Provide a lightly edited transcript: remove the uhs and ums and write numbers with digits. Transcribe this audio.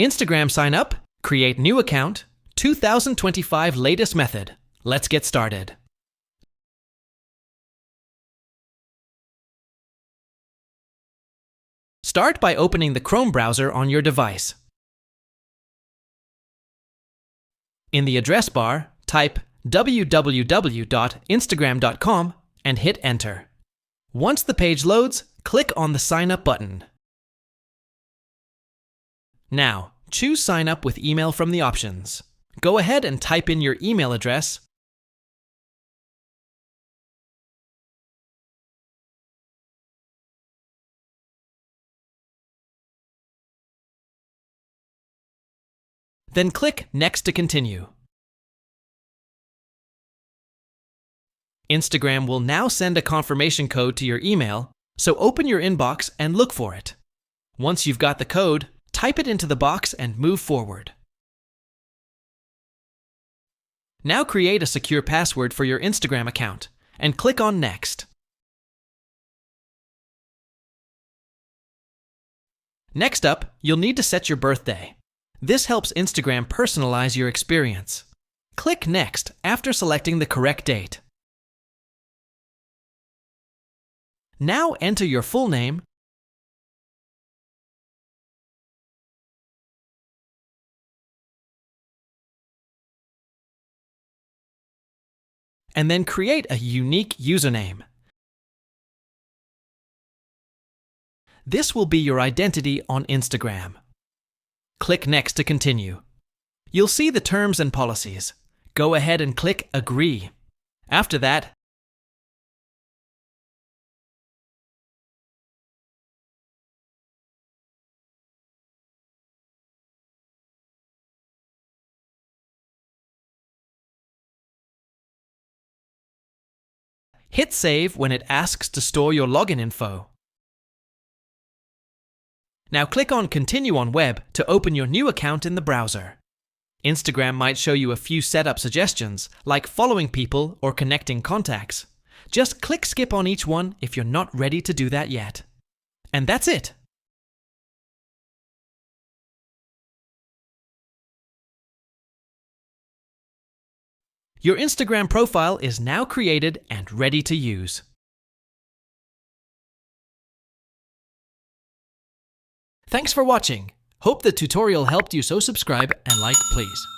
Instagram sign up, create new account, 2025 latest method. Let's get started. Start by opening the Chrome browser on your device. In the address bar, type www.instagram.com and hit enter. Once the page loads, click on the Sign Up button. Now, choose Sign Up with email from the options. Go ahead and type in your email address. Then click Next to continue. Instagram will now send a confirmation code to your email, so open your inbox and look for it. Once you've got the code, type it into the box and move forward. Now create a secure password for your Instagram account and click on Next. Next up, you'll need to set your birthday. This helps Instagram personalize your experience. Click Next after selecting the correct date. Now enter your full name, and then create a unique username. This will be your identity on Instagram. Click Next to continue. You'll see the terms and policies. Go ahead and click Agree. After that, hit Save when it asks to store your login info. Now click on Continue on Web to open your new account in the browser. Instagram might show you a few setup suggestions, like following people or connecting contacts. Just click Skip on each one if you're not ready to do that yet. And that's it. Your Instagram profile is now created and ready to use. Thanks for watching. Hope the tutorial helped you, so subscribe and like please.